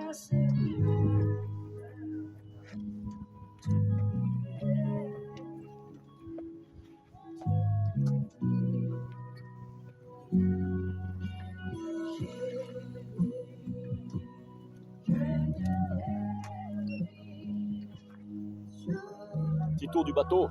Petit tour du bateau.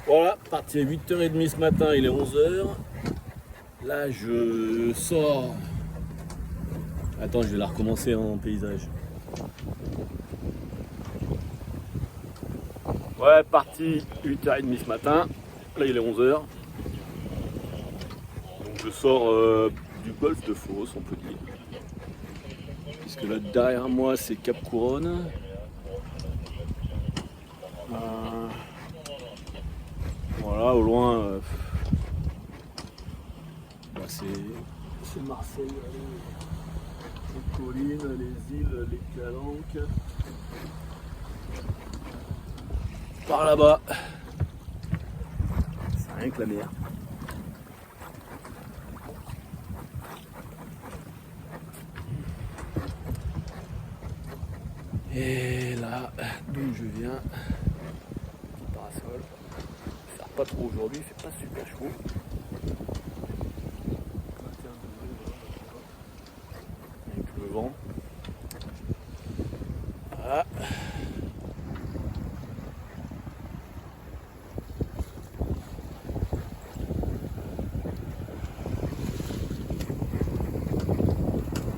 Voilà, parti à 8h30 ce matin, il est 11h. Là, je sors. Attends, je vais la recommencer en paysage. Ouais, parti 8h30 ce matin. Là, il est 11h. Donc, je sors du golfe de Fos, on peut dire. Puisque là, derrière moi, c'est Cap Couronne. Voilà, au loin, bah c'est Marseille, les collines, les îles, les calanques. Par là-bas, c'est rien que la mer. Et là, d'où je viens, petit parasol. Pas trop aujourd'hui, il fait pas super chaud. Avec le vent. Voilà.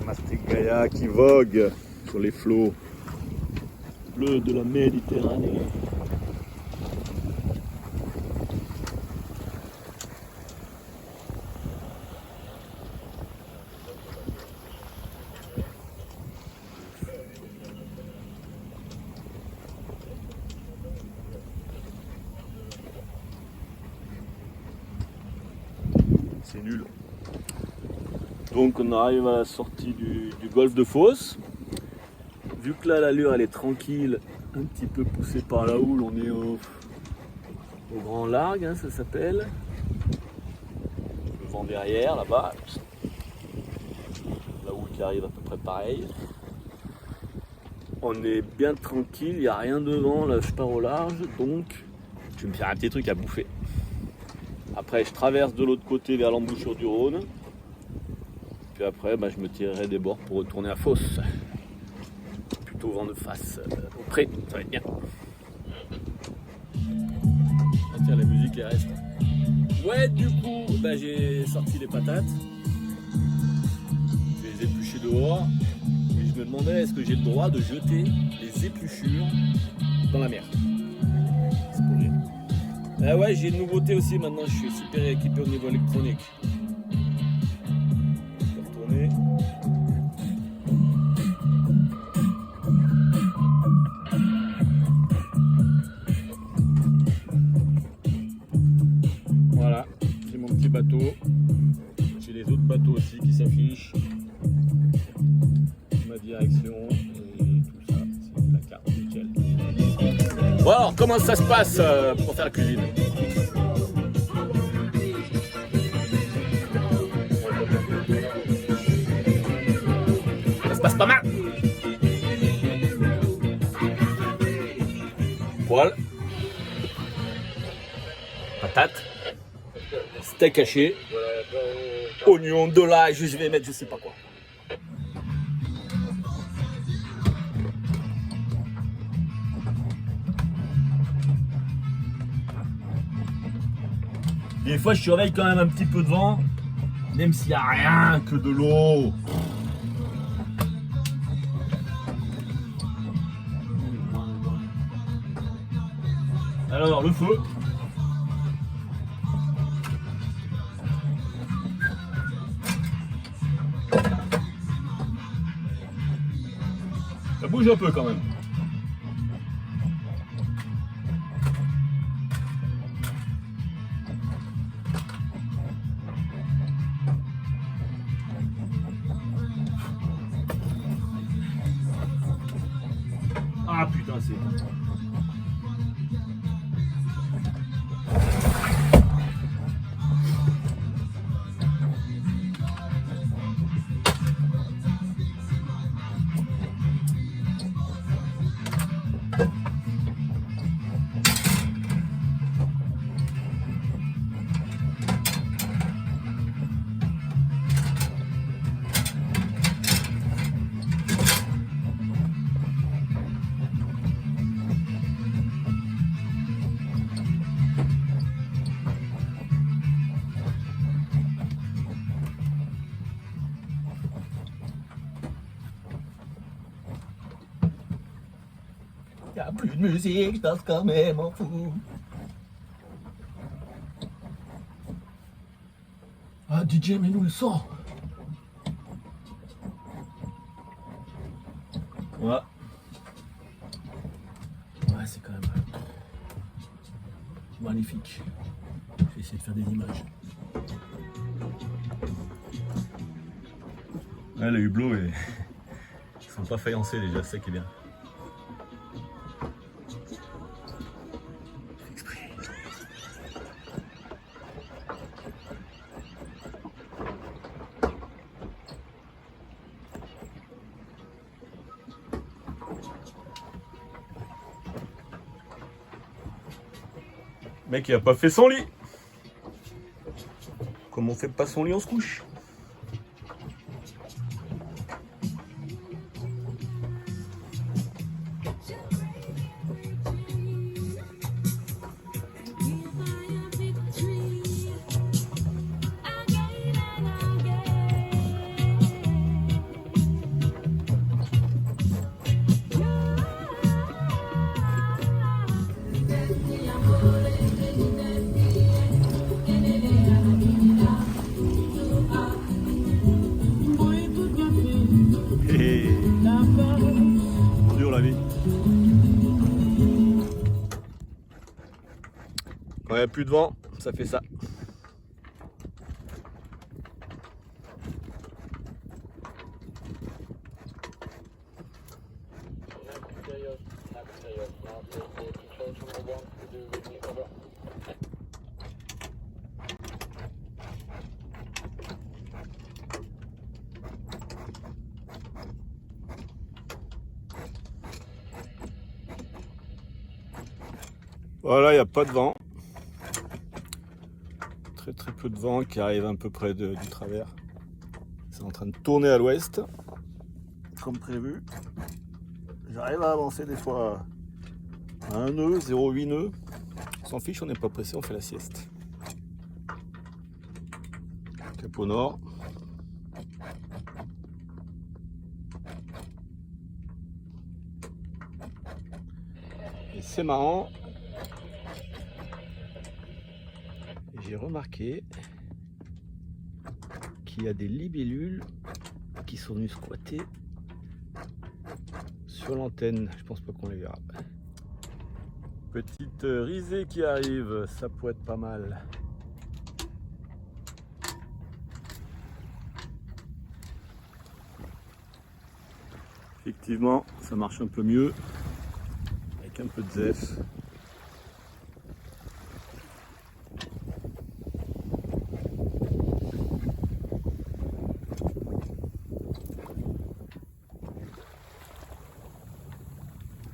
Mastégaia qui vogue sur les flots bleus de la Méditerranée. C'est nul. Donc on arrive à la sortie du golfe de Fos. Vu que là l'allure elle est tranquille, un petit peu poussée par la houle, on est au grand largue, hein, ça s'appelle. Le vent derrière là-bas. La houle qui arrive à peu près pareil. On est bien tranquille, il n'y a rien devant, là je pars au large, donc je vais me faire un petit truc à bouffer. Après, je traverse de l'autre côté vers l'embouchure du Rhône. Puis après, bah, je me tirerai des bords pour retourner à Fos. Plutôt vent de face, au près, ça va être bien. Ah tiens, la musique elle reste. Ouais, du coup, bah, j'ai sorti les patates. Je les ai épluchées dehors. Et je me demandais, est-ce que j'ai le droit de jeter les épluchures dans la mer? C'est pour rien. Ah ouais, j'ai une nouveauté aussi maintenant, je suis super équipé au niveau électronique. Je vais retourner. Voilà, j'ai mon petit bateau. J'ai les autres bateaux. bateau aussi qui s'affiche. Ma direction et tout ça, c'est la carte, nickel. Bon alors, comment ça se passe pour faire la cuisine? Ça se passe pas mal. Poêle, patate, steak haché, oignon, de l'ail, je vais mettre je sais pas quoi. Des fois je surveille quand même un petit peu de vent, même s'il n'y a rien que de l'eau. Alors le feu. Ça bouge un peu quand même. Ah putain c'est... Y'a plus de musique, je danse quand même en fou. Ah DJ, mets-nous le son. Ouais. Ouais, c'est quand même magnifique. Je vais essayer de faire des images. Ouais, les hublots, ils sont pas faïencés déjà, c'est ça qui est bien. Le mec il a pas fait son lit. Comme on fait pas son lit, on se couche. Dur la vie. Quand il n'y a plus de vent, ça fait ça. Voilà, il n'y a pas de vent. Très peu de vent qui arrive à peu près du travers. C'est en train de tourner à l'ouest, comme prévu. J'arrive à avancer des fois à 1 nœud, 0,8 nœuds. On s'en fiche, on n'est pas pressé, on fait la sieste. Cap au nord. Et c'est marrant. J'ai remarqué qu'il y a des libellules qui sont venues squatter sur l'antenne. Je pense pas qu'on les verra. Petite risée qui arrive, ça pourrait être pas mal. Effectivement, ça marche un peu mieux avec un peu de zef.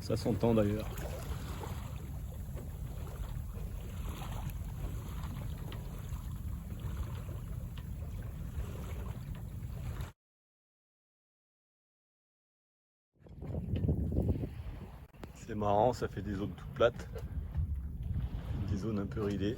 Ça s'entend d'ailleurs. C'est marrant, ça fait des zones toutes plates, des zones un peu ridées.